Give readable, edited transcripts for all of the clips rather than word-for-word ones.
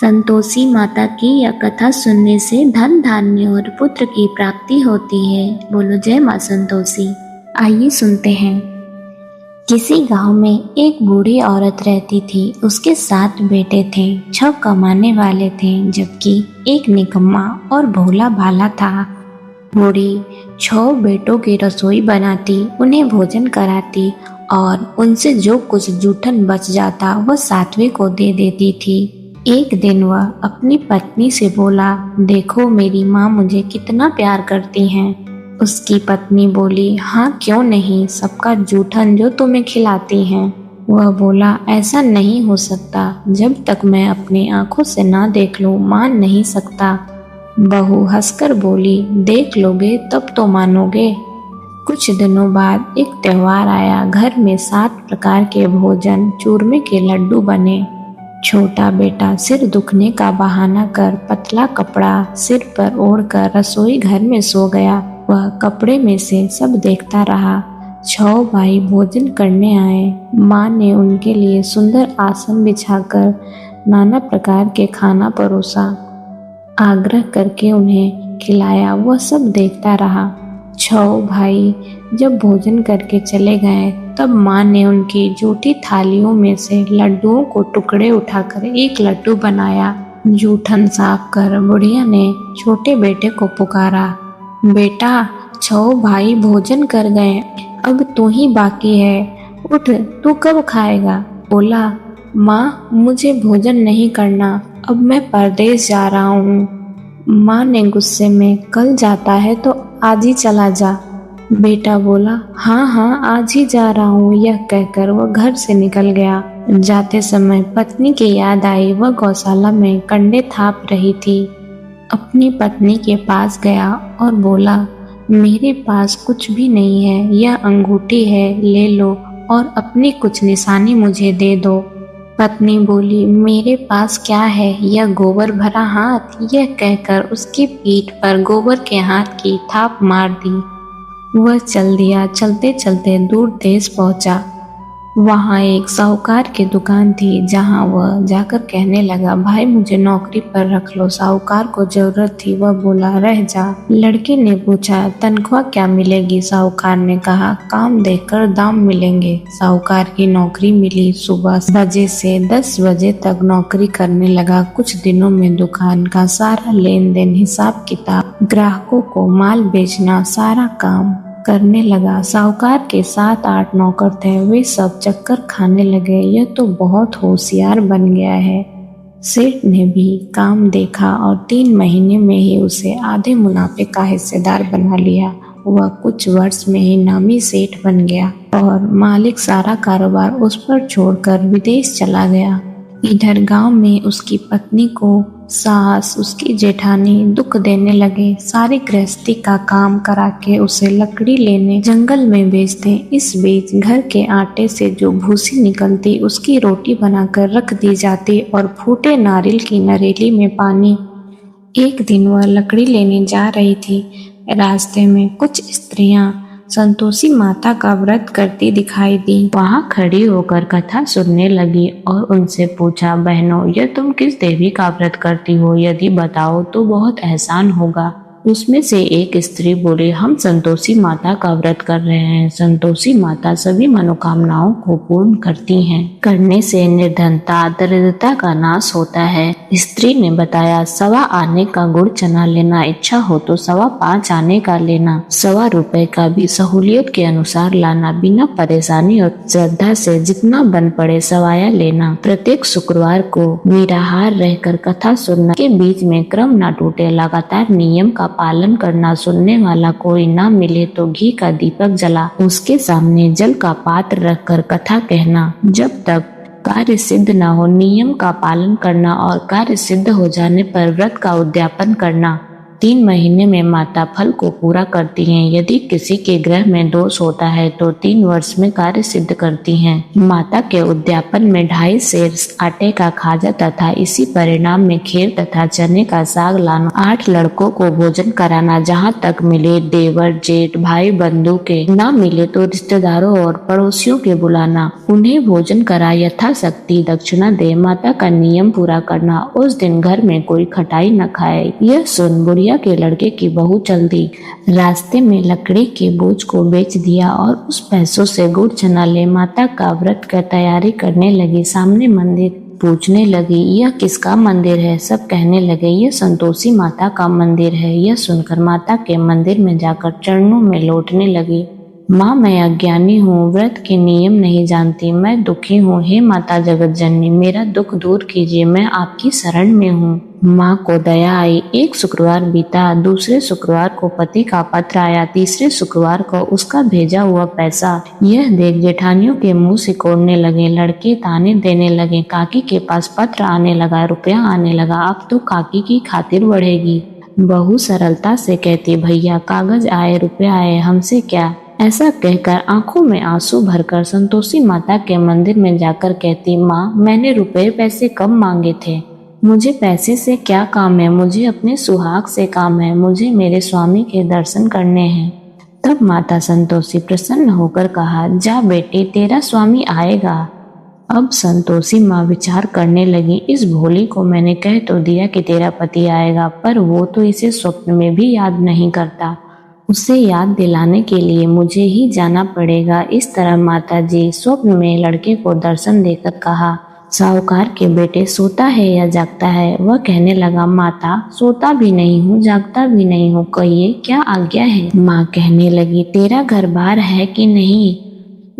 संतोषी माता की यह कथा सुनने से धन धान्य और पुत्र की प्राप्ति होती है। बोलो जय माँ संतोषी। आइए सुनते हैं। किसी गांव में एक बूढ़ी औरत रहती थी। उसके 7 बेटे थे। 6 कमाने वाले थे जबकि एक निकम्मा और भोला भाला था। बूढ़ी 6 बेटों की रसोई बनाती, उन्हें भोजन कराती और उनसे जो कुछ जूठन बच जाता वह 7वें को दे देती थी। एक दिन वह अपनी पत्नी से बोला, देखो मेरी माँ मुझे कितना प्यार करती हैं। उसकी पत्नी बोली, हाँ क्यों नहीं, सबका जूठन जो तुम्हें खिलाती हैं। वह बोला, ऐसा नहीं हो सकता, जब तक मैं अपनी आंखों से ना देख लूं मान नहीं सकता। बहू हंसकर बोली, देख लोगे तब तो मानोगे। कुछ दिनों बाद एक त्योहार आया। घर में 7 प्रकार के भोजन, चूरमे के लड्डू बने। छोटा बेटा सिर दुखने का बहाना कर पतला कपड़ा सिर पर ओढ़कर रसोई घर में सो गया। वह कपड़े में से सब देखता रहा। 6 भाई भोजन करने आए। माँ ने उनके लिए सुंदर आसन बिछाकर नाना प्रकार के खाना परोसा। आग्रह करके उन्हें खिलाया। वह सब देखता रहा। 6 भाई जब भोजन करके चले गए तब माँ ने उनकी जूठी थालियों में से लड्डुओं को टुकड़े उठाकर एक लड्डू बनाया। जूठन साफ कर बुढ़िया ने छोटे बेटे को पुकारा, बेटा 6 भाई भोजन कर गए, अब तू ही बाकी है, उठ, तू कब खाएगा। बोला, माँ मुझे भोजन नहीं करना, अब मैं परदेश जा रहा हूँ। माँ ने गुस्से में, कल जाता है तो आज ही चला जा। बेटा बोला, हाँ हाँ आज ही जा रहा हूँ। यह कहकर वह घर से निकल गया। जाते समय पत्नी की याद आई। वह गौशाला में कंडे थाप रही थी। अपनी पत्नी के पास गया और बोला, मेरे पास कुछ भी नहीं है, यह अंगूठी है, ले लो और अपनी कुछ निशानी मुझे दे दो। पत्नी बोली, मेरे पास क्या है, यह गोबर भरा हाथ। यह कहकर उसकी पीठ पर गोबर के हाथ की थाप मार दी। वह चल दिया। चलते चलते दूर देश पहुंचा। वहां एक साहूकार की दुकान थी जहां वह जाकर कहने लगा, भाई मुझे नौकरी पर रख लो। साहूकार को जरूरत थी। वह बोला, रह जा। लड़के ने पूछा, तनख्वाह क्या मिलेगी। साहूकार ने कहा, काम देखकर दाम मिलेंगे। साहूकार की नौकरी मिली। सुबह बजे से 10 बजे तक नौकरी करने लगा। कुछ दिनों में दुकान का सारा लेन देन, हिसाब किताब, ग्राहकों को माल बेचना, सारा काम करने लगा। साहूकार के 7-8 नौकर थे। वे सब चक्कर खाने लगे, यह तो बहुत होशियार बन गया है। सेठ ने भी काम देखा और 3 महीने में ही उसे आधे मुनाफे का हिस्सेदार बना लिया। वह कुछ वर्ष में ही नामी सेठ बन गया और मालिक सारा कारोबार उस पर छोड़कर विदेश चला गया। इधर गांव में उसकी पत्नी को सास, उसकी जेठानी दुख देने लगे। सारी गृहस्थी का काम करा के उसे लकड़ी लेने जंगल में भेजते। इस बीच घर के आटे से जो भूसी निकलती उसकी रोटी बनाकर रख दी जाती और फूटे नारियल की नरेली में पानी। एक दिन वह लकड़ी लेने जा रही थी। रास्ते में कुछ स्त्रियां संतोषी माता का व्रत करती दिखाई दी। वहां खड़ी होकर कथा सुनने लगी और उनसे पूछा, बहनों यह तुम किस देवी का व्रत करती हो, यदि बताओ तो बहुत एहसान होगा। उसमें से एक स्त्री बोली, हम संतोषी माता का व्रत कर रहे हैं। संतोषी माता सभी मनोकामनाओं को पूर्ण करती हैं। करने से निर्धनता, दरिद्रता का नाश होता है। स्त्री ने बताया, 1.25 आने का गुड़ चना लेना, इच्छा हो तो 5.25 आने का लेना, 1.25 रुपए का भी सहूलियत के अनुसार लाना, बिना परेशानी और श्रद्धा से जितना बन पड़े सवाया लेना। प्रत्येक शुक्रवार को निराहार रहकर कथा सुनना, के बीच में क्रम न टूटे, लगातार नियम का पालन करना। सुनने वाला कोई ना मिले तो घी का दीपक जला उसके सामने जल का पात्र रखकर कथा कहना। जब तक कार्य सिद्ध न हो नियम का पालन करना और कार्य सिद्ध हो जाने पर व्रत का उद्यापन करना। 3 महीने में माता फल को पूरा करती हैं। यदि किसी के ग्रह में दोष होता है तो 3 वर्ष में कार्य सिद्ध करती हैं। माता के उद्यापन में 2.5 सेर आटे का खाजा तथा इसी परिणाम में खीर तथा चने का साग लाना, 8 लड़कों को भोजन कराना, जहाँ तक मिले देवर जेठ भाई बंधु के, ना मिले तो रिश्तेदारों और पड़ोसियों के बुलाना, उन्हें भोजन करा यथाशक्ति दक्षिणा दे, माता का नियम पूरा करना, उस दिन घर में कोई खटाई न खाए। यह सुन बुढ़िया के लड़के की बहू चल दी। रास्ते में लकड़ी के बोझ को बेच दिया और उस पैसों से गुड़ चना ले माता का व्रत कर तैयारी करने लगी। सामने मंदिर पूछने लगी, यह किसका मंदिर है? सब कहने लगे, यह संतोषी माता का मंदिर है। यह सुनकर माता के मंदिर में जाकर चरणों में लौटने लगी। माँ, मैं अज्ञानी हूँ, व्रत के नियम नहीं जानती, मैं दुखी हूँ। हे माता जगत जननी, मेरा दुख दूर कीजिए, मैं आपकी शरण में हूँ। माँ को दया आई। एक शुक्रवार बीता, दूसरे शुक्रवार को पति का पत्र आया, तीसरे शुक्रवार को उसका भेजा हुआ पैसा। यह देख जेठानियों के मुंह सिकोड़ने लगे, लड़के ताने देने लगे। काकी के पास पत्र आने लगा, रुपया आने लगा, अब तो काकी की खातिर बढ़ेगी। बहू सरलता से कहती, भैया कागज आए, रुपया आए, हमसे क्या? ऐसा कहकर आंखों में आंसू भरकर संतोषी माता के मंदिर में जाकर कहती, माँ, मैंने रुपए पैसे कब मांगे थे? मुझे पैसे से क्या काम है? मुझे अपने सुहाग से काम है, मुझे मेरे स्वामी के दर्शन करने हैं। तब माता संतोषी प्रसन्न होकर कहा, जा बेटी, तेरा स्वामी आएगा। अब संतोषी माँ विचार करने लगी, इस भोली को मैंने कह तो दिया कि तेरा पति आएगा, पर वो तो इसे स्वप्न में भी याद नहीं करता। उसे याद दिलाने के लिए मुझे ही जाना पड़ेगा। इस तरह माता जी स्वप्न में लड़के को दर्शन देकर कहा, साहूकार के बेटे, सोता है या जागता है? वह कहने लगा, माता, सोता भी नहीं हूँ, जागता भी नहीं हूँ, कहिए क्या आज्ञा है? माँ कहने लगी, तेरा घर बार है कि नहीं?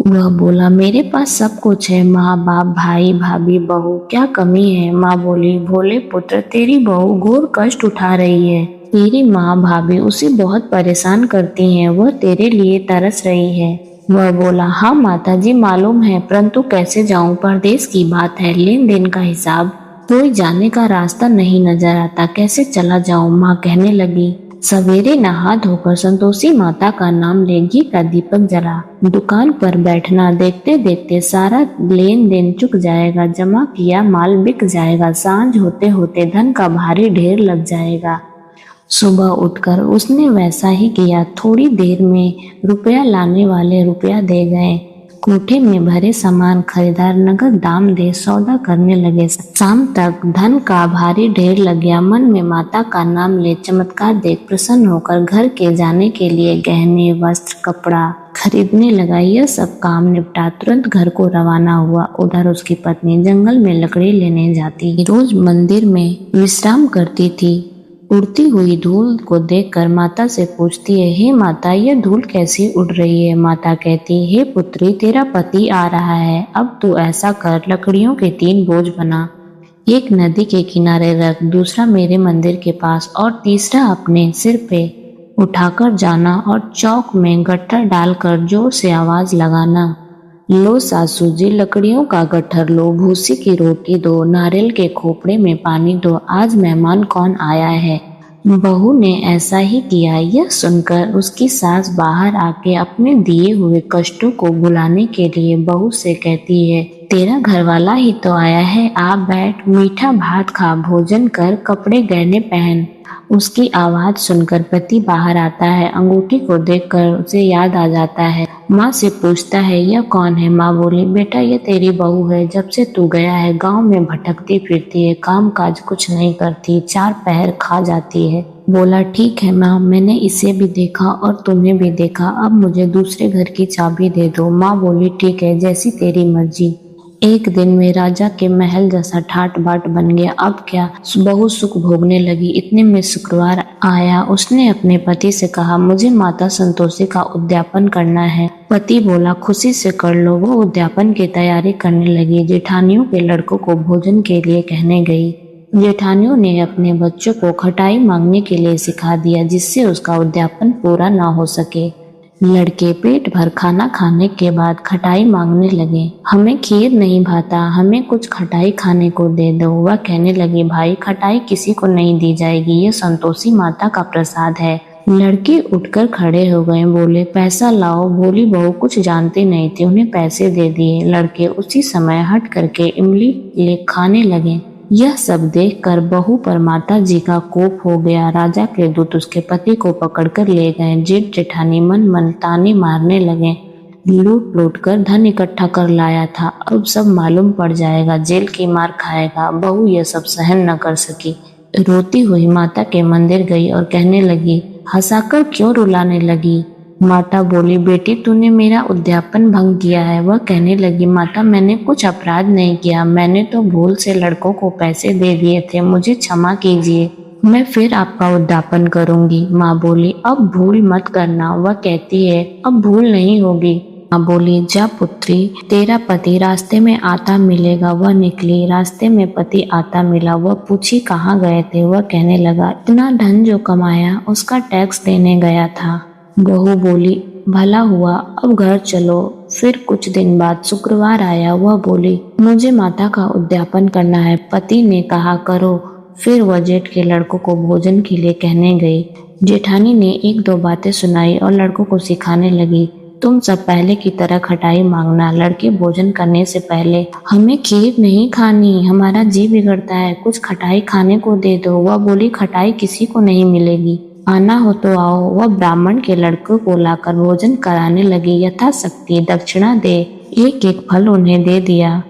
वह बोला, मेरे पास सब कुछ है, माँ बाप भाई भाभी बहू, क्या कमी है? माँ बोली, भोले पुत्र, तेरी बहू घोर कष्ट उठा रही है। तेरी माँ भाभी उसे बहुत परेशान करती हैं, वह तेरे लिए तरस रही है। वह बोला, हाँ माता जी मालूम है, परंतु कैसे जाऊं? परदेश की बात है, लेन देन का हिसाब, कोई जाने का रास्ता नहीं नजर आता, कैसे चला जाऊं? माँ कहने लगी। सवेरे नहा धोकर संतोषी माता का नाम ले घी का दीपक जला, दुकान पर बैठना, देखते देखते सारा लेन देन चुक जाएगा, जमा किया माल बिक जाएगा, सांझ होते होते धन का भारी ढेर लग जाएगा। सुबह उठकर उसने वैसा ही किया। थोड़ी देर में रुपया लाने वाले रुपया दे गए। कोठे में भरे सामान खरीदार नगद दाम दे सौदा करने लगे। शाम तक धन का भारी ढेर लग गया। मन में माता का नाम ले चमत्कार देख प्रसन्न होकर घर के जाने के लिए गहने वस्त्र कपड़ा खरीदने लगा। यह सब काम निपटा तुरंत घर को रवाना हुआ। उधर उसकी पत्नी जंगल में लकड़ी लेने जाती, रोज मंदिर में विश्राम करती थी। उड़ती हुई धूल को देखकर माता से पूछती है, हे माता, यह धूल कैसी उड़ रही है? माता कहती, हे पुत्री, तेरा पति आ रहा है, अब तू ऐसा कर, लकड़ियों के 3 बोझ बना, एक नदी के किनारे रख, दूसरा मेरे मंदिर के पास और तीसरा अपने सिर पे उठाकर जाना और चौक में गट्ठर डालकर जोर से आवाज लगाना। लो सासू जी, लकड़ियों का गट्ठर लो, भूसी की रोटी दो, नारियल के खोपड़े में पानी दो, आज मेहमान कौन आया है? बहू ने ऐसा ही किया। यह सुनकर उसकी सास बाहर आके अपने दिए हुए कष्टों को भुलाने के लिए बहू से कहती है, तेरा घरवाला ही तो आया है, आ बैठ, मीठा भात खा, भोजन कर, कपड़े गहने पहन। उसकी आवाज सुनकर पति बाहर आता है। अंगूठी को देखकर उसे याद आ जाता है। माँ से पूछता है, यह कौन है? माँ बोली, बेटा, यह तेरी बहू है, जब से तू गया है गांव में भटकती फिरती है, काम काज कुछ नहीं करती, 4 पहर खा जाती है। बोला, ठीक है माँ, मैंने इसे भी देखा और तुम्हें भी देखा, अब मुझे दूसरे घर की चाबी दे दो। माँ बोली, ठीक है, जैसी तेरी मर्जी। एक दिन में राजा के महल जैसा ठाट बाट बन गया। अब क्या, बहू सुख भोगने लगी। इतने में शुक्रवार आया। उसने अपने पति से कहा, मुझे माता संतोषी का उद्यापन करना है। पति बोला, खुशी से कर लो। वो उद्यापन की तैयारी करने लगी। जेठानियों के लड़कों को भोजन के लिए कहने गई। जेठानियों ने अपने बच्चों को खटाई मांगने के लिए सिखा दिया, जिससे उसका उद्यापन पूरा ना हो सके। लड़के पेट भर खाना खाने के बाद खटाई मांगने लगे। हमें खीर नहीं भाता, हमें कुछ खटाई खाने को दे दो। वह कहने लगे, भाई खटाई किसी को नहीं दी जाएगी, ये संतोषी माता का प्रसाद है। लड़के उठकर खड़े हो गए, बोले पैसा लाओ। भोली बहू कुछ जानती नहीं थी, उन्हें पैसे दे दिए। लड़के उसी समय हट करके इमली ले खाने लगे। यह सब देखकर बहू पर माता जी का कोप हो गया। राजा के दूत उसके पति को पकड़कर ले गए। जेठ जेठानी मन मन ताने मारने लगे। लूट लूट कर धन इकट्ठा कर लाया था, अब सब मालूम पड़ जाएगा, जेल की मार खाएगा। बहू यह सब सहन न कर सकी, रोती हुई माता के मंदिर गई और कहने लगी, हंसाकर क्यों रुलाने लगी? माता बोली, बेटी तूने मेरा उद्यापन भंग किया है। वह कहने लगी, माता मैंने कुछ अपराध नहीं किया, मैंने तो भूल से लड़कों को पैसे दे दिए थे, मुझे क्षमा कीजिए, मैं फिर आपका उद्यापन करूंगी। माँ बोली, अब भूल मत करना। वह कहती है, अब भूल नहीं होगी। माँ बोली, जा पुत्री, तेरा पति रास्ते में आता मिलेगा। वह निकली, रास्ते में पति आता मिला। वह पूछी कहाँ गए थे? वह कहने लगा, इतना धन जो कमाया उसका टैक्स देने गया था। बहू बोली, भला हुआ, अब घर चलो। फिर कुछ दिन बाद शुक्रवार आया। वह बोली, मुझे माता का उद्यापन करना है। पति ने कहा, करो। फिर वह जेठ के लड़कों को भोजन के लिए कहने गई। जेठानी ने एक दो बातें सुनाई और लड़कों को सिखाने लगी, तुम सब पहले की तरह खटाई मांगना। लड़के भोजन करने से पहले, हमें खीर नहीं खानी, हमारा जी बिगड़ता है, कुछ खटाई खाने को दे दो। वह बोली, खटाई किसी को नहीं मिलेगी, आना हो तो आओ। वह ब्राह्मण के लड़कों को लाकर भोजन कराने लगी। यथाशक्ति दक्षिणा दे एक एक फल उन्हें दे दिया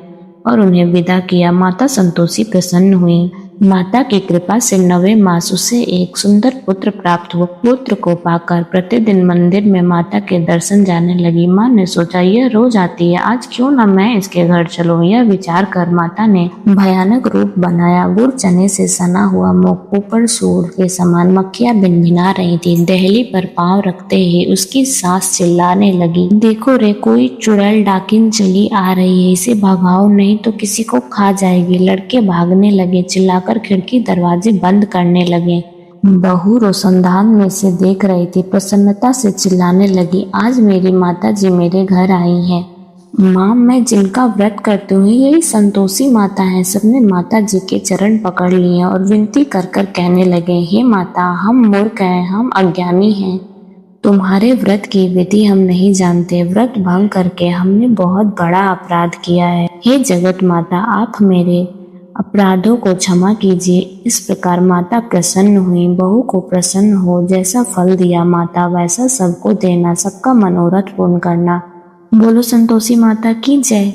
और उन्हें विदा किया। माता संतोषी प्रसन्न हुई। माता की कृपा से 9वें मास उसे एक सुंदर पुत्र प्राप्त हुआ। पुत्र को पाकर प्रतिदिन मंदिर में माता के दर्शन जाने लगी। माँ ने सोचा, यह रोज आती है, आज क्यों न मैं इसके घर चलूं। यह विचार कर माता ने भयानक रूप बनाया। गुड़ चने से सना हुआ मुख, ऊपर सूर के समान मक्खियां भिनभिना रही थी। दहली पर पांव रखते ही उसकी सास चिल्लाने लगी, देखो रे, कोई चुड़ैल डाकिन चली आ रही है, इसे भगाओ नहीं तो किसी को खा जाएगी। लड़के भागने लगे, चिल्लाकर खिड़की दरवाजे बंद करने लगे। बहू रोशनदान में से देख रही थी, प्रसन्नता से चिल्लाने लगी, आज मेरी माता जी मेरे घर आई हैं। माँ, मैं जिनका व्रत करती हूँ यही संतोषी माता है। सबने माता जी के चरण पकड़ लिए और विनती कर कर कहने लगे, हे माता, हम मूर्ख हैं, हम अज्ञानी हैं, तुम्हारे व्रत की विधि हम नहीं जानते। व्रत भंग करके हमने बहुत बड़ा अपराध किया है। हे जगत माता, आप मेरे अपराधों को क्षमा कीजिए। इस प्रकार माता प्रसन्न हुई। बहू को प्रसन्न हो, जैसा फल दिया माता वैसा सबको देना, सबका मनोरथ पूर्ण करना। बोलो संतोषी माता की जय।